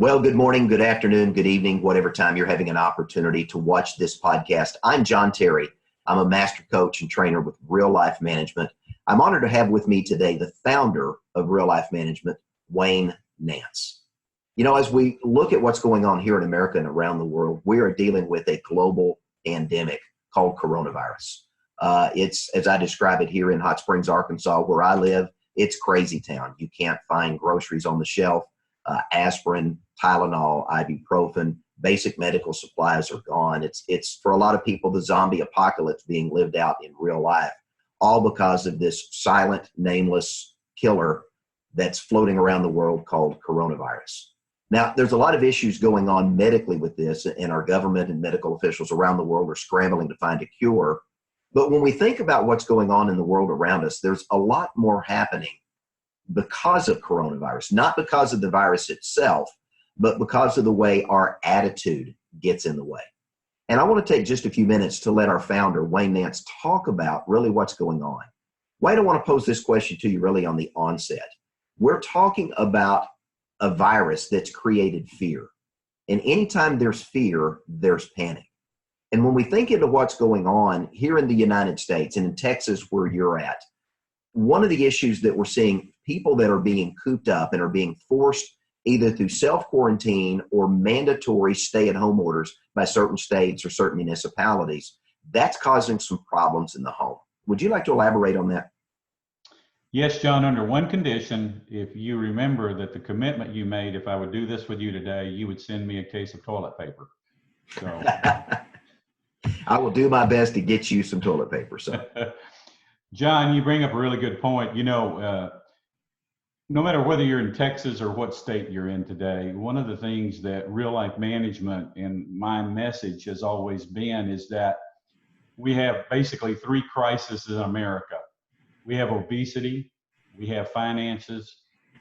Well, good morning, good afternoon, good evening, whatever time you're having an opportunity to watch this podcast. I'm John Terry. I'm a master coach and trainer with Real Life Management. I'm honored to have with me today the founder of Real Life Management, Wayne Nance. You know, as we look at what's going on here in America and around the world, we are dealing with a global pandemic called coronavirus. It's, as I describe it here in Hot Springs, Arkansas, where I live, it's crazy town. You can't find groceries on the shelf. Aspirin, Tylenol, ibuprofen, basic medical supplies are gone. It's for a lot of people the zombie apocalypse being lived out in real life, all because of this silent, nameless killer that's floating around the world called coronavirus. Now, there's a lot of issues going on medically with this, and our government and medical officials around the world are scrambling to find a cure. But when we think about what's going on in the world around us, there's a lot more happening because of coronavirus, not because of the virus itself, but because of the way our attitude gets in the way. And I want to take just a few minutes to let our founder, Wayne Nance, talk about really what's going on. Wayne, I want to pose this question to you really on the onset. We're talking about a virus that's created fear. And anytime there's fear, there's panic. And when we think into what's going on here in the United States and in Texas where you're at, one of the issues that we're seeing, people that are being cooped up and are being forced either through self-quarantine or mandatory stay-at-home orders by certain states or certain municipalities, that's causing some problems in the home. Would you like to elaborate on that? Yes, John, under one condition. If you remember that the commitment you made, if I would do this with you today, you would send me a case of toilet paper. So I will do my best to get you some toilet paper. So, John, you bring up a really good point. You know, no matter whether you're in Texas or what state you're in today, one of the things that Real Life Management and my message has always been is that we have basically three crises in America. We have obesity, we have finances,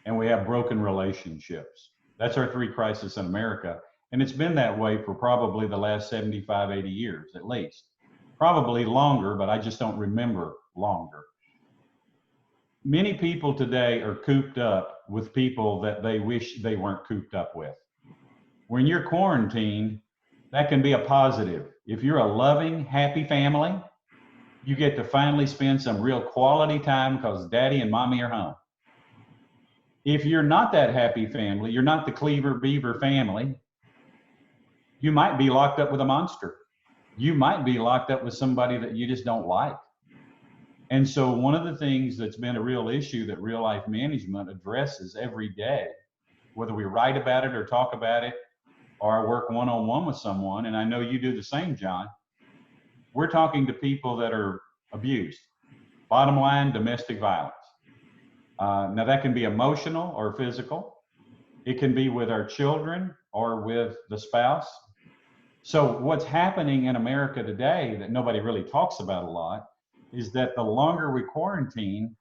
and we have broken relationships. That's our three crises in America. And it's been that way for probably the last 75, 80 years at least. Probably longer, but I just don't remember longer. Many people today are cooped up with people that they wish they weren't cooped up with. When you're quarantined, that can be a positive. If you're a loving, happy family, you get to finally spend some real quality time because daddy and mommy are home. If you're not that happy family, you're not the Cleaver Beaver family, you might be locked up with a monster. You might be locked up with somebody that you just don't like. And so one of the things that's been a real issue that Real Life Management addresses every day, whether we write about it or talk about it, or I work one-on-one with someone, and I know you do the same, John, we're talking to people that are abused. Bottom line, domestic violence. Now that can be emotional or physical. It can be with our children or with the spouse. So what's happening in America today that nobody really talks about a lot is that the longer we quarantine,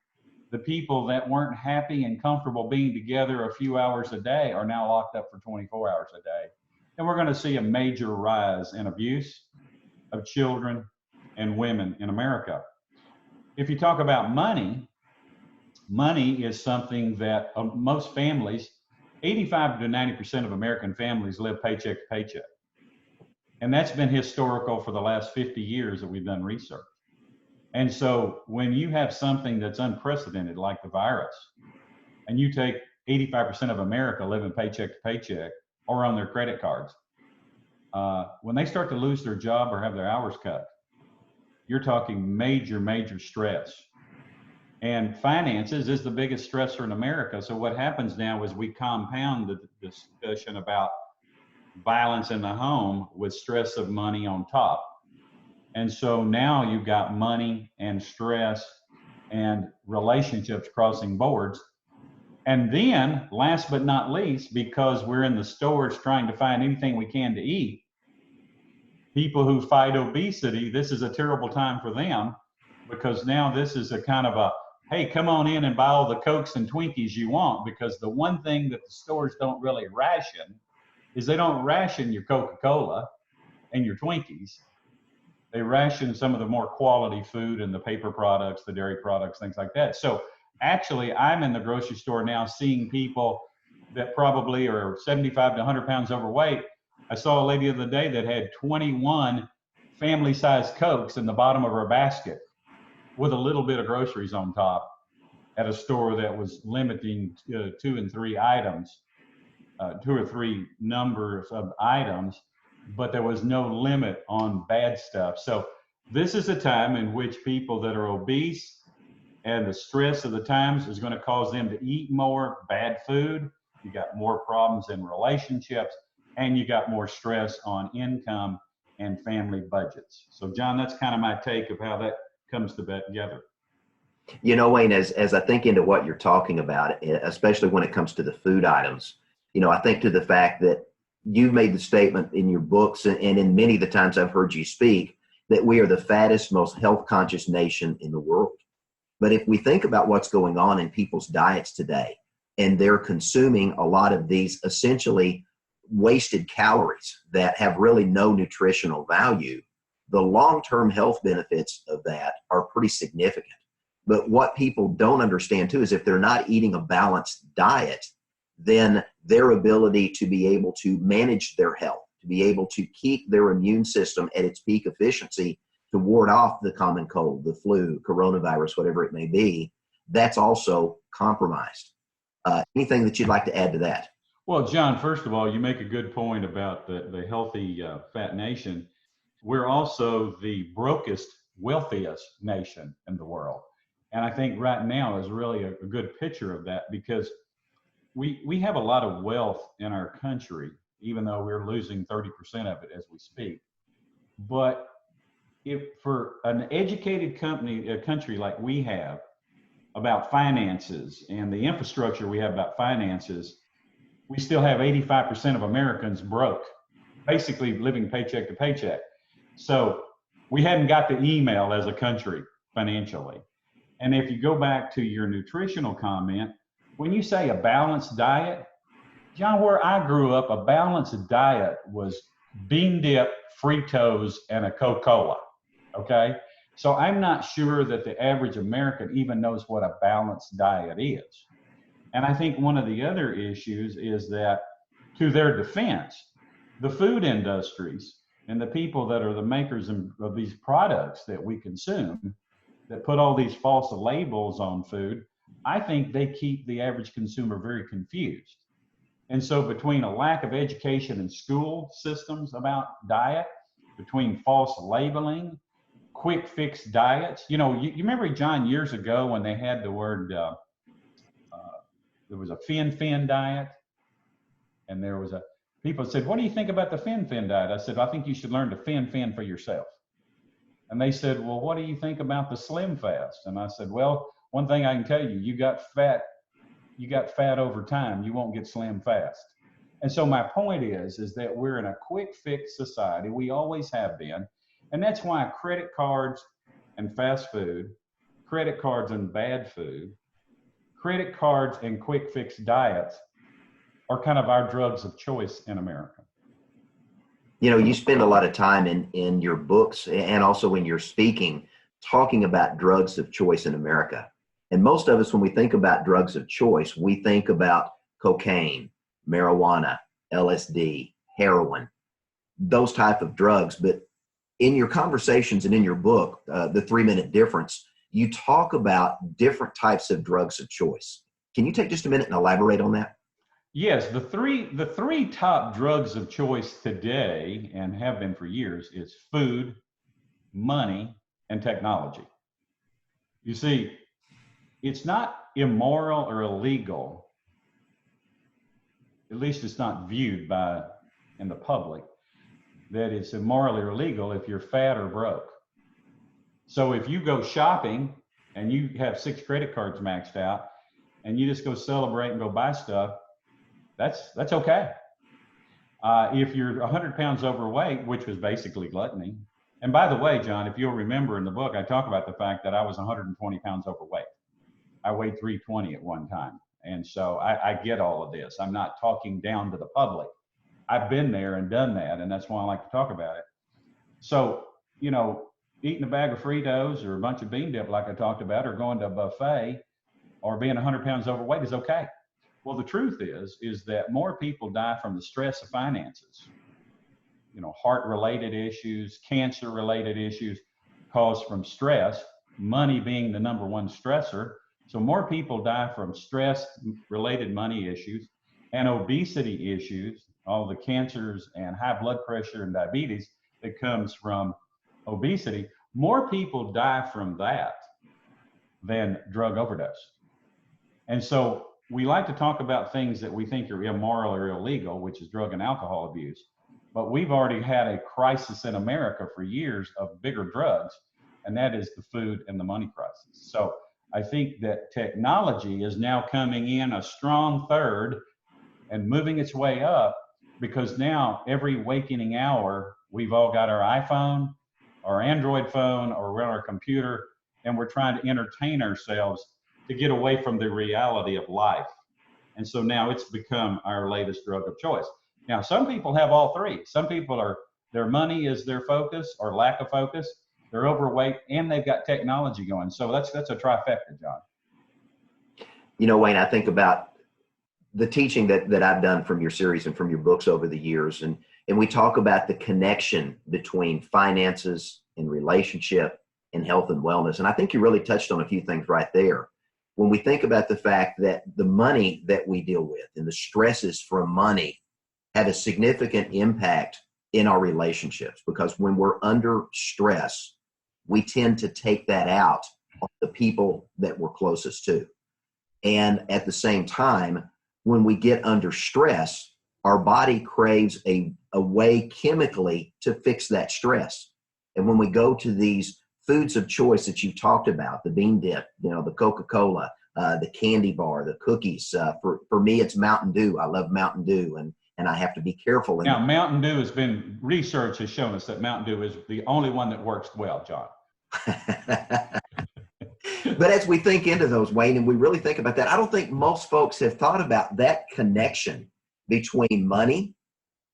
the people that weren't happy and comfortable being together a few hours a day are now locked up for 24 hours a day. And we're going to see a major rise in abuse of children and women in America. If you talk about money, money is something that most families, 85 to 90% of American families live paycheck to paycheck. And that's been historical for the last 50 years that we've done research. And so when you have something that's unprecedented like the virus, and you take 85% of America living paycheck to paycheck or on their credit cards, when they start to lose their job or have their hours cut, you're talking major, major stress. And finances is the biggest stressor in America. So what happens now is we compound the discussion about violence in the home with stress of money on top. And so now you've got money and stress and relationships crossing boards. And then, last but not least, because we're in the stores trying to find anything we can to eat, people who fight obesity, this is a terrible time for them because now this is a kind of a, hey, come on in and buy all the Cokes and Twinkies you want, because the one thing that the stores don't really ration is they don't ration your Coca-Cola and your Twinkies. They ration some of the more quality food and the paper products, the dairy products, things like that. So actually, I'm in the grocery store now seeing people that probably are 75 to 100 pounds overweight. I saw a lady the other day that had 21 family-sized Cokes in the bottom of her basket with a little bit of groceries on top at a store that was limiting 2 and 3 items, 2 or 3 numbers of items, but there was no limit on bad stuff. So this is a time in which people that are obese and the stress of the times is going to cause them to eat more bad food. You got more problems in relationships, and you got more stress on income and family budgets. So John, that's kind of my take of how that comes together. You know, Wayne, as I think into what you're talking about, especially when it comes to the food items, you know, I think to the fact that you've made the statement in your books and in many of the times I've heard you speak that we are the fattest, most health conscious nation in the world. But if we think about what's going on in people's diets today, and they're consuming a lot of these essentially wasted calories that have really no nutritional value, the long-term health benefits of that are pretty significant. But what people don't understand too is if they're not eating a balanced diet, then their ability to be able to manage their health, to be able to keep their immune system at its peak efficiency, to ward off the common cold, the flu, coronavirus, whatever it may be, that's also compromised. Anything that you'd like to add to that? Well, John, first of all, you make a good point about the healthy fat nation. We're also the brokest, wealthiest nation in the world. And I think right now is really a good picture of that, because we have a lot of wealth in our country, even though we're losing 30% of it as we speak. But if for an educated country like we have about finances and the infrastructure we have about finances, we still have 85% of Americans broke, basically living paycheck to paycheck. So we hadn't got the email as a country financially. And if you go back to your nutritional comment, when you say a balanced diet, John, where I grew up, a balanced diet was bean dip, Fritos, and a Coca-Cola. Okay. So I'm not sure that the average American even knows what a balanced diet is. And I think one of the other issues is that, to their defense, the food industries and the people that are the makers of these products that we consume, that put all these false labels on food, I think they keep the average consumer very confused. And so between a lack of education in school systems about diet, between false labeling, quick fix diets, you remember, John, years ago when they had the word, there was a fin diet, and there was people said, what do you think about the fin diet? I said, I think you should learn to fin for yourself. And they said, well, what do you think about the slim fast? And I said, well, one thing I can tell you, you got fat over time, you won't get slim fast. And so my point is that we're in a quick fix society. We always have been. And that's why credit cards and fast food, credit cards and bad food, credit cards and quick fix diets are kind of our drugs of choice in America. You know, you spend a lot of time in your books and also in your speaking talking about drugs of choice in America. And most of us, when we think about drugs of choice, we think about cocaine, marijuana, LSD, heroin, those type of drugs. But in your conversations and in your book, The 3-Minute Difference, you talk about different types of drugs of choice. Can you take just a minute and elaborate on that? Yes, the three top drugs of choice today, and have been for years, is food, money, and technology. You see, it's not immoral or illegal, at least it's not viewed in the public, that it's immoral or illegal if you're fat or broke. So if you go shopping and you have 6 credit cards maxed out and you just go celebrate and go buy stuff, that's okay. If you're 100 pounds overweight, which was basically gluttony, and by the way, John, if you'll remember in the book, I talk about the fact that I was 120 pounds overweight. I weighed 320 at one time. And so I get all of this. I'm not talking down to the public. I've been there and done that, and that's why I like to talk about it. So, eating a bag of Fritos or a bunch of bean dip like I talked about, or going to a buffet, or being 100 pounds overweight is okay. Well, the truth is that more people die from the stress of finances, heart-related issues, cancer-related issues caused from stress, money being the number one stressor. So more people die from stress-related money issues and obesity issues, all the cancers and high blood pressure and diabetes that comes from obesity. More people die from that than drug overdose. And so we like to talk about things that we think are immoral or illegal, which is drug and alcohol abuse. But we've already had a crisis in America for years of bigger drugs, and that is the food and the money crisis. So I think that technology is now coming in a strong third and moving its way up, because now every waking hour, we've all got our iPhone, our Android phone, or we're on our computer, and we're trying to entertain ourselves to get away from the reality of life. And so now it's become our latest drug of choice. Now, some people have all three. Some people their money is their focus or lack of focus. They're overweight and they've got technology going. So that's a trifecta, John. Wayne, I think about the teaching that I've done from your series and from your books over the years. And we talk about the connection between finances and relationship and health and wellness. And I think you really touched on a few things right there. When we think about the fact that the money that we deal with and the stresses from money have a significant impact in our relationships, because when we're under stress, we tend to take that out on the people that we're closest to. And at the same time, when we get under stress, our body craves a way chemically to fix that stress. And when we go to these foods of choice that you've talked about, the bean dip, the Coca-Cola, the candy bar, the cookies, for me, it's Mountain Dew. I love Mountain Dew, and I have to be careful. Now, Mountain Dew research has shown us that Mountain Dew is the only one that works well, John. But as we think into those, Wayne, and we really think about that, I don't think most folks have thought about that connection between money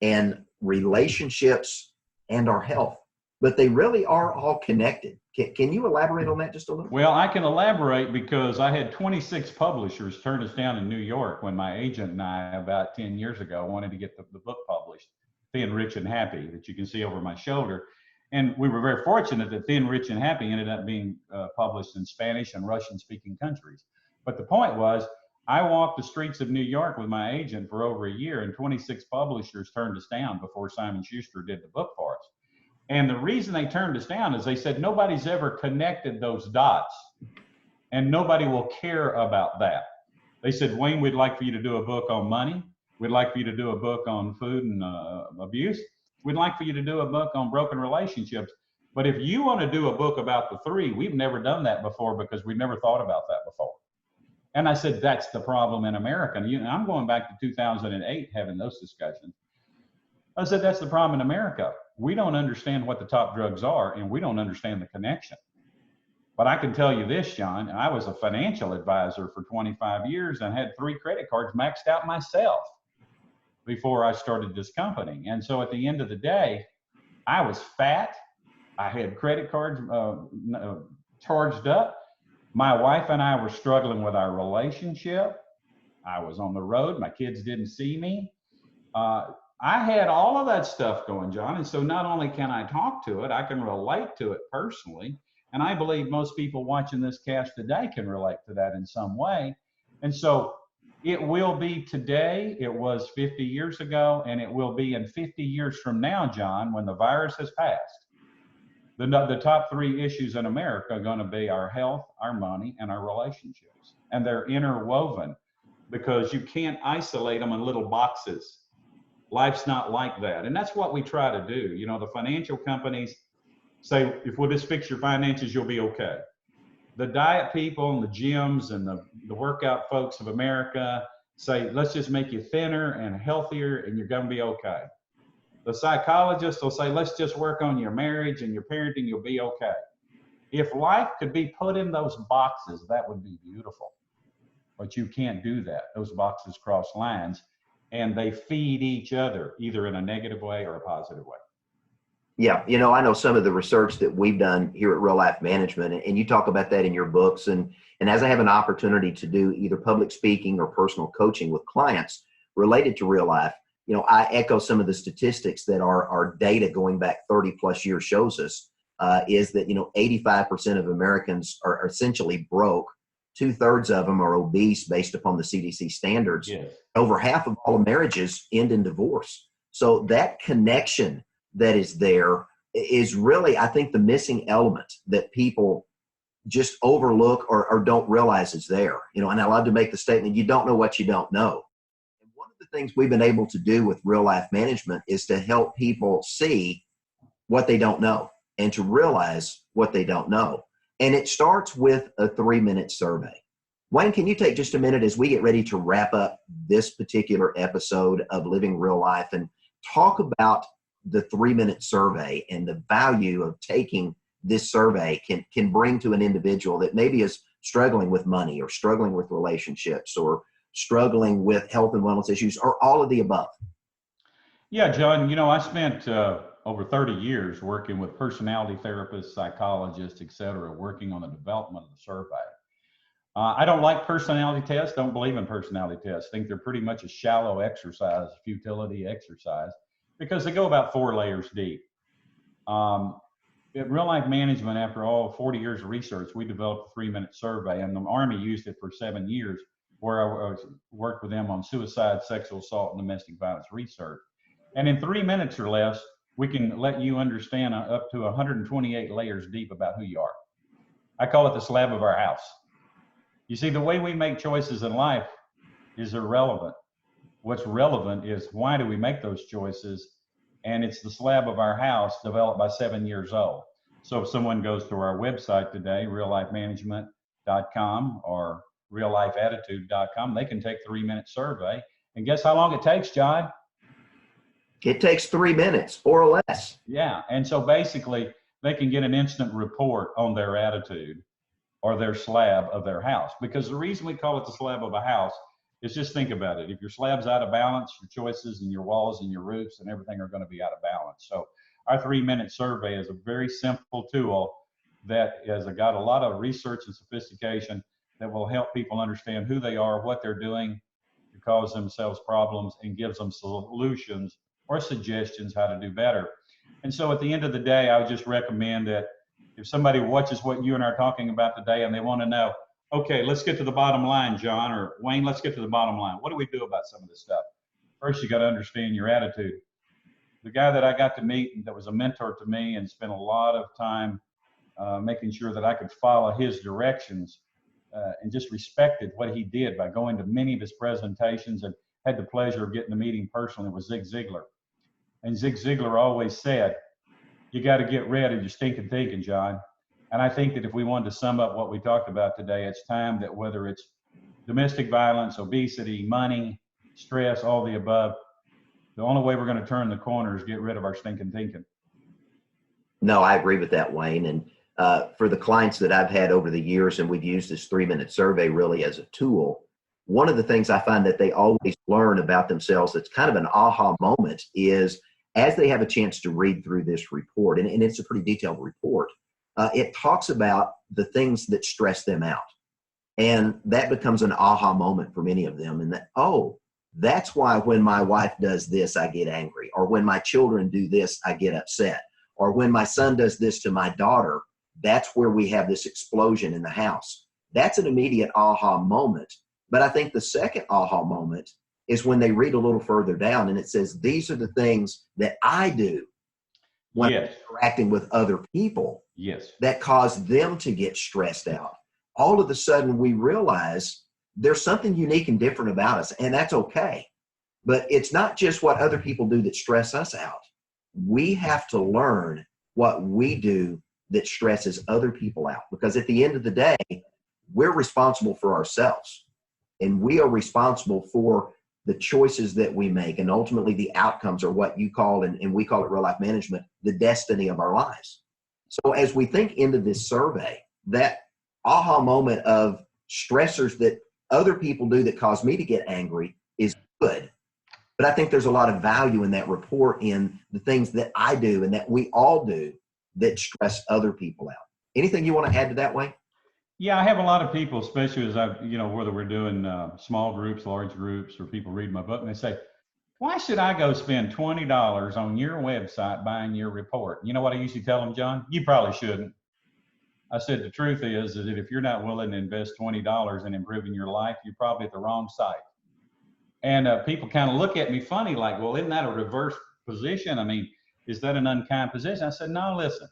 and relationships and our health. But they really are all connected. Can you elaborate on that just a little? Well, I can elaborate because I had 26 publishers turn us down in New York when my agent and I, about 10 years ago, wanted to get the book published, Thin, Rich, and Happy, that you can see over my shoulder. And we were very fortunate that Thin, Rich, and Happy ended up being published in Spanish and Russian-speaking countries. But the point was, I walked the streets of New York with my agent for over a year, and 26 publishers turned us down before Simon Schuster did the book for us. And the reason they turned us down is they said, nobody's ever connected those dots, and nobody will care about that. They said, Wayne, we'd like for you to do a book on money. We'd like for you to do a book on food and abuse. We'd like for you to do a book on broken relationships. But if you want to do a book about the three, we've never done that before because we've never thought about that before. And I said, that's the problem in America. And I'm going back to 2008 having those discussions. I said, that's the problem in America. We don't understand what the top drugs are, and we don't understand the connection. But I can tell you this, John, I was a financial advisor for 25 years and had 3 credit cards maxed out myself before I started this company. And so at the end of the day, I was fat. I had credit cards charged up. My wife and I were struggling with our relationship. I was on the road. My kids didn't see me. I had all of that stuff going, John. And so not only can I talk to it, I can relate to it personally. And I believe most people watching this cast today can relate to that in some way. And so it will be today, it was 50 years ago, and it will be in 50 years from now, John, when the virus has passed. The top 3 issues in America are going to be our health, our money, and our relationships. And they're interwoven because you can't isolate them in little boxes. Life's not like that. And that's what we try to do. The financial companies say, if we'll just fix your finances, you'll be okay. The diet people and the gyms and the workout folks of America say, let's just make you thinner and healthier and you're going to be okay. The psychologists will say, let's just work on your marriage and your parenting, you'll be okay. If life could be put in those boxes, that would be beautiful. But you can't do that. Those boxes cross lines and they feed each other, either in a negative way or a positive way. Yeah, I know some of the research that we've done here at Real Life Management, and you talk about that in your books. And as I have an opportunity to do either public speaking or personal coaching with clients related to real life, I echo some of the statistics that our data going back 30 plus years shows us, is that 85% of Americans are essentially broke. 2/3 of them are obese based upon the CDC standards. Yes. Over half of all marriages end in divorce. So that connection that is there is really, I think, the missing element that people just overlook or don't realize is there. And I love to make the statement, you don't know what you don't know. And one of the things we've been able to do with real life management is to help people see what they don't know and to realize what they don't know. And it starts with a 3-minute survey. Wayne, can you take just a minute as we get ready to wrap up this particular episode of Living Real Life and talk about the 3-minute survey and the value of taking this survey can bring to an individual that maybe is struggling with money or struggling with relationships or struggling with health and wellness issues or all of the above? Yeah, John, I spent over 30 years working with personality therapists, psychologists, et cetera, working on the development of the survey. I don't like personality tests, don't believe in personality tests. Think they're pretty much a shallow exercise, futility exercise, because they go about 4 layers deep. At Real Life Management, after all 40 years of research, we developed a 3-minute survey, and the Army used it for 7 years, where I worked with them on suicide, sexual assault, and domestic violence research. And in 3 minutes or less, we can let you understand up to 128 layers deep about who you are. I call it the slab of our house. You see, the way we make choices in life is irrelevant. What's relevant is why do we make those choices? And it's the slab of our house developed by 7 years old. So if someone goes to our website today, reallifemanagement.com or reallifeattitude.com, they can take a 3-minute survey. And guess how long it takes, John? It takes 3 minutes or less. Yeah. And so basically, they can get an instant report on their attitude or their slab of their house. Because the reason we call it the slab of a house is just think about it. If your slab's out of balance, your choices and your walls and your roofs and everything are going to be out of balance. So our 3-minute survey is a very simple tool that has got a lot of research and sophistication that will help people understand who they are, what they're doing to cause themselves problems, and gives them solutions or suggestions how to do better. And so at the end of the day, I would just recommend that if somebody watches what you and I are talking about today and they want to know, okay, let's get to the bottom line, John, or Wayne, let's get to the bottom line. What do we do about some of this stuff? First, you got to understand your attitude. The guy that I got to meet that was a mentor to me and spent a lot of time making sure that I could follow his directions and just respected what he did by going to many of his presentations and had the pleasure of getting to meet him personally was Zig Ziglar. And Zig Ziglar always said, you got to get rid of your stinking thinking, John. And I think that if we wanted to sum up what we talked about today, it's time that whether it's domestic violence, obesity, money, stress, all the above, the only way we're going to turn the corner is get rid of our stinking thinking. No, I agree with that, Wayne. And for the clients that I've had over the years, and we've used this 3-minute survey really as a tool, one of the things I find that they always learn about themselves that's kind of an aha moment is as they have a chance to read through this report, and it's a pretty detailed report, it talks about the things that stress them out. And that becomes an aha moment for many of them. And that, oh, that's why when my wife does this, I get angry. Or when my children do this, I get upset. Or when my son does this to my daughter, that's where we have this explosion in the house. That's an immediate aha moment. But I think the second aha moment is when they read a little further down and it says, these are the things that I do when I'm interacting with other people that cause them to get stressed out. All of a sudden we realize there's something unique and different about us, and that's okay. But it's not just what other people do that stress us out. We have to learn what we do that stresses other people out, because at the end of the day, we're responsible for ourselves, and we are responsible for the choices that we make, and ultimately the outcomes are what you call, and we call it Real Life Management, the destiny of our lives. So as we think into this survey, that aha moment of stressors that other people do that cause me to get angry is good. But I think there's a lot of value in that report in the things that I do and that we all do that stress other people out. Anything you want to add to that, Wayne? Yeah, I have a lot of people, especially as whether we're doing small groups, large groups, or people read my book, and they say, why should I go spend $20 on your website buying your report? You know what I usually tell them, John? You probably shouldn't. I said, the truth is that if you're not willing to invest $20 in improving your life, you're probably at the wrong site. And people kind of look at me funny, like, well, isn't that a reverse position? I mean, is that an unkind position? I said, no, listen.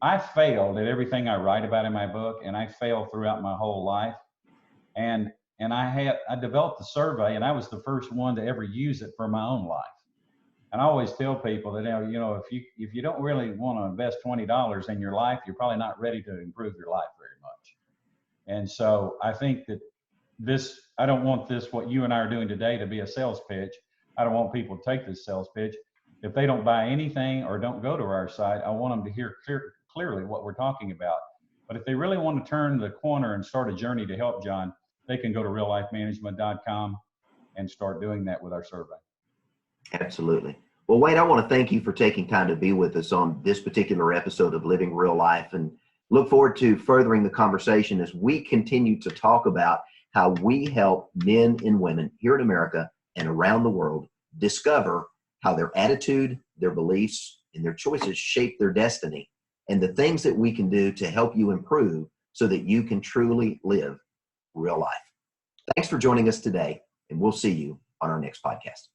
I failed at everything I write about in my book, and I failed throughout my whole life. And I developed a survey, and I was the first one to ever use it for my own life. And I always tell people that, if you don't really want to invest $20 in your life, you're probably not ready to improve your life very much. And so I think that I don't want what you and I are doing today to be a sales pitch. I don't want people to take this sales pitch. If they don't buy anything or don't go to our site, I want them to hear clearly what we're talking about. But if they really want to turn the corner and start a journey to help John, they can go to reallifemanagement.com and start doing that with our survey. Absolutely. Well, Wayne, I want to thank you for taking time to be with us on this particular episode of Living Real Life, and look forward to furthering the conversation as we continue to talk about how we help men and women here in America and around the world discover how their attitude, their beliefs, and their choices shape their destiny, and the things that we can do to help you improve so that you can truly live real life. Thanks for joining us today, and we'll see you on our next podcast.